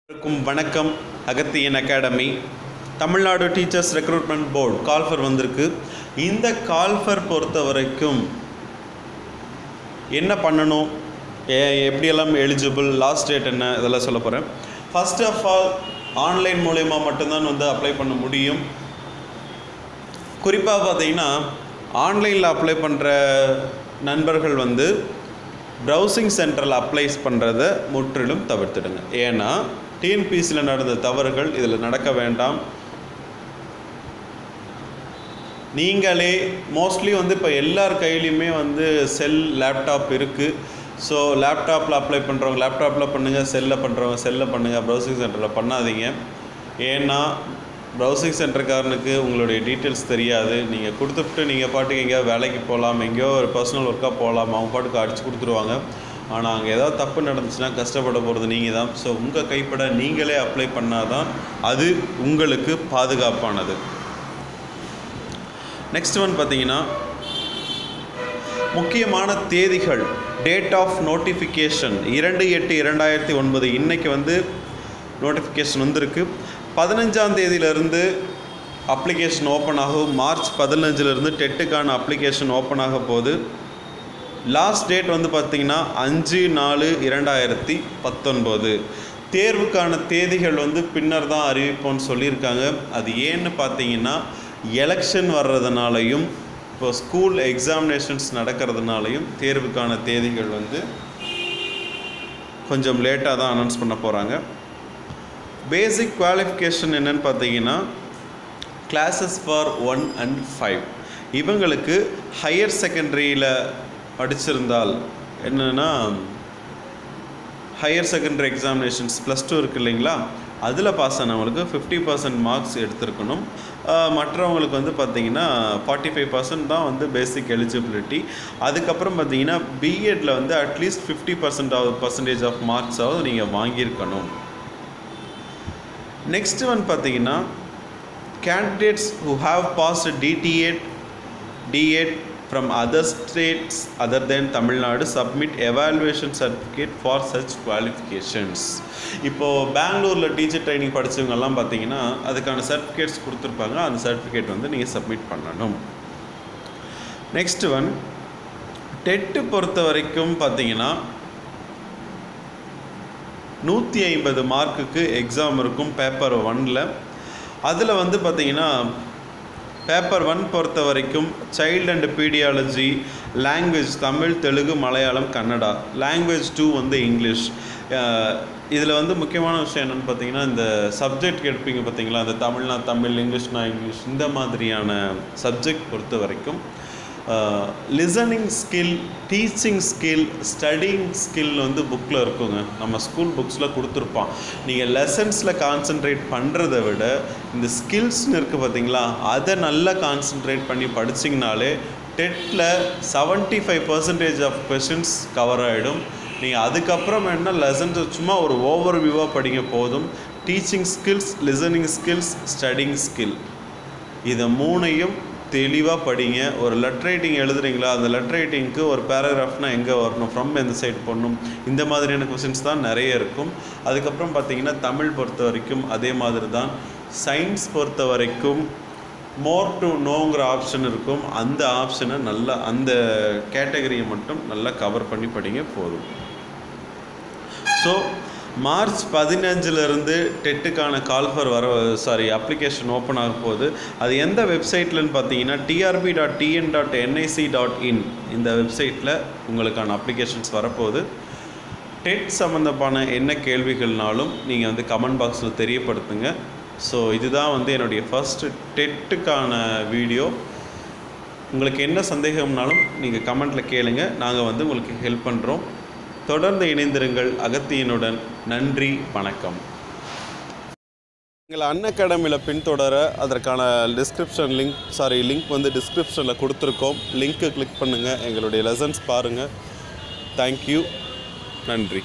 வணக்கம். Agathiyan academy Tamil Nadu teachers recruitment board call for வந்திருக்கு. இந்த கால்ஃபர் பொறுத்த வரைக்கும் என்ன பண்ணணும், எப்படியெல்லாம் எலிஜிபிள், லாஸ்ட் டேட் என்ன, இதெல்லாம் சொல்ல போகிறேன். ஃபர்ஸ்ட் ஆஃப் ஆல் ஆன்லைன் மூலயமா மட்டும்தான் அப்ளை பண்ண முடியும். குறிப்பாக பார்த்தீங்கன்னா ஆன்லைனில் அப்ளை பண்ணுற நண்பர்கள் ப்ரௌசிங் சென்டரில் அப்ளைஸ் பண்ணுறதை முற்றிலும் தவிர்த்துடுங்க. ஏன்னா டிஎன்பிசியில் நடந்த தவறுகள் இதில் நடக்க வேண்டாம். நீங்களே மோஸ்ட்லி இப்போ எல்லார் கையிலையுமே செல் லேப்டாப் இருக்குது. ஸோ லேப்டாப்பில் அப்ளை பண்ணுறவங்க லேப்டாப்பில் பண்ணுங்கள், செல்லில் பண்ணுறவங்க செல்லில் பண்ணுங்கள், ப்ரௌசிங் சென்டரில் பண்ணாதீங்க. ஏன்னா ப்ரௌசிங் சென்டர்காரனுக்கு உங்களுடைய டீட்டெயில்ஸ் தெரியாது. நீங்கள் கொடுத்துட்டு நீங்கள் பாட்டுக்கு எங்கேயோ வேலைக்கு போகலாம், எங்கேயோ ஒரு பர்சனல் ஒர்க்காக போகலாம், அவங்க பாட்டுக்கு அடித்து கொடுத்துருவாங்க. ஆனால் அங்கே ஏதாவது தப்பு நடந்துச்சுன்னா கஷ்டப்பட போகிறது நீங்கள் தான். ஸோ உங்கள் கைப்பட நீங்களே அப்ளை பண்ணால் தான் அது உங்களுக்கு பாதுகாப்பானது. நெக்ஸ்ட் ஒன் பார்த்தீங்கன்னா முக்கியமான தேதிகள், டேட் ஆஃப் நோட்டிஃபிகேஷன் 2/8/2009 இன்றைக்கி நோட்டிஃபிகேஷன் வந்திருக்கு. 15ஆம் தேதியிலிருந்து அப்ளிகேஷன் ஓப்பன் ஆகும். மார்ச் 15லேருந்து டெட்டுக்கான அப்ளிகேஷன் ஓப்பன் ஆக போகுது. லாஸ்ட் டேட் பார்த்திங்கன்னா 5/4/2019. தேர்வுக்கான தேதிகள் பின்னர் தான் அறிவிப்போன்னு சொல்லியிருக்காங்க. அது ஏன்னு பார்த்தீங்கன்னா எலெக்ஷன் வர்றதுனாலையும் இப்போ ஸ்கூல் எக்ஸாமினேஷன்ஸ் நடக்கிறதுனாலையும் தேர்வுக்கான தேதிகள் கொஞ்சம் லேட்டாக தான் அனௌன்ஸ் பண்ண போகிறாங்க. பேசிக் குவாலிஃபிகேஷன் என்னென்னு பார்த்தீங்கன்னா கிளாஸஸ் ஃபார் 1 and 5 இவங்களுக்கு ஹையர் செகண்டரியில் படிச்சிருந்தால் என்னென்னா ஹையர் செகண்டரி எக்ஸாமினேஷன்ஸ் +2 இருக்குது இல்லைங்களா, அதில் பாஸ் ஆனவங்களுக்கு 50% மார்க்ஸ் எடுத்துருக்கணும். மற்றவங்களுக்கு பார்த்திங்கன்னா 45% தான் பேசிக் எலிஜிபிலிட்டி. அதுக்கப்புறம் பார்த்திங்கன்னா பிஎட்டில் அட்லீஸ்ட் 50% ஆஃப் மார்க்ஸாவது நீங்கள் வாங்கியிருக்கணும். நெக்ஸ்ட் ஒன் பார்த்தீங்கன்னா candidates who have passed D.Ed from other states other than Tamil Nadu submit evaluation certificate for such qualifications. இப்போது பெங்களூரில் டீச்சர் ட்ரைனிங் படித்தவங்கெல்லாம் பார்த்தீங்கன்னா அதுக்கான சர்டிஃபிகேட்ஸ் கொடுத்துருப்பாங்க. அந்த சர்டிஃபிகேட் நீங்கள் சப்மிட் பண்ணணும். நெக்ஸ்ட் ஒன் டெட்டு பொறுத்த வரைக்கும் பார்த்தீங்கன்னா 150 மார்க்குக்கு எக்ஸாம் இருக்கும் பேப்பர் 1ல். அதில் பார்த்தீங்கன்னா பேப்பர் 1 பொறுத்த வரைக்கும் child and pedagogy, language Tamil, Telugu, Malayalam, Kannada, language 2 English. இதில் முக்கியமான விஷயம் என்னென்னு பார்த்தீங்கன்னா இந்த சப்ஜெக்ட் எடுப்பீங்க பார்த்தீங்களா, அந்த தமிழ்னா தமிழ், இங்கிலீஷ்னா இங்கிலீஷ், இந்த மாதிரியான சப்ஜெக்ட் பொறுத்த வரைக்கும் listening skill, teaching skill, studying skill புக்கில் இருக்குங்க. நம்ம ஸ்கூல் புக்ஸில் கொடுத்துருப்பான். நீங்கள் லெசன்ஸில் கான்சன்ட்ரேட் பண்ணுறதை விட இந்த ஸ்கில்ஸ்னு இருக்குது பார்த்தீங்களா, அதை நல்லா கான்சன்ட்ரேட் பண்ணி படிச்சிங்கனாலே டெட்டில் 75% ஆஃப் கொஷின்ஸ் கவர் ஆகிடும். நீங்கள் அதுக்கப்புறம் என்ன லெசன்ஸ் சும்மா ஒரு ஓவர் வியூவாக படிங்க போதும். Teaching skills, listening skills, studying skill, இதை 3ஐயும் தெளிவாக படிங்க. ஒரு லெட்டர் ரைட்டிங் எழுதுறீங்களா, அந்த லெட்டர் ரைட்டிங்க்கு ஒரு பேராகிராஃப்னால் எங்கே வரணும், ஃப்ரம் எந்த சைடு போடணும், இந்த மாதிரியான கொஷின்ஸ் தான் நிறைய இருக்கும். அதுக்கப்புறம் பார்த்திங்கன்னா தமிழ் பொறுத்த வரைக்கும் அதே மாதிரி தான். சயின்ஸ் பொறுத்த வரைக்கும் மோர் டு நோங்கிற ஆப்ஷன் இருக்கும். அந்த ஆப்ஷனை நல்லா அந்த கேட்டகரியை மட்டும் நல்லா கவர் பண்ணி படிங்க போதும். ஸோ மார்ச் 15லேருந்து டெட்டுக்கான கால்ஃபர் அப்ளிகேஷன் ஓப்பன் ஆக போகுது. அது எந்த வெப்சைட்லன்னு பார்த்தீங்கன்னா trb.tn.nic.in இந்த வெப்சைட்டில் உங்களுக்கான அப்ளிகேஷன்ஸ் வரப்போகுது. டெட் சம்மந்தமான என்ன கேள்விகள்னாலும் நீங்கள் கமெண்ட் பாக்ஸில் தெரியப்படுத்துங்க. ஸோ இதுதான் என்னுடைய ஃபஸ்ட்டு டெட்டுக்கான வீடியோ. உங்களுக்கு என்ன சந்தேகம்னாலும் நீங்கள் கமெண்ட்டில் கேளுங்க, நாங்கள் உங்களுக்கு ஹெல்ப் பண்ணுறோம். தொடர்ந்து இணைந்திருங்கள் அகத்தியனுடன். நன்றி, வணக்கம். எங்கள் அன்அகாடமியில் பின்தொடர அதற்கான லிங்க் டிஸ்கிரிப்ஷனில் கொடுத்துருக்கோம். லிங்க்கை கிளிக் பண்ணுங்கள், எங்களுடைய லெசன்ஸ் பாருங்கள். தேங்க்யூ, நன்றி.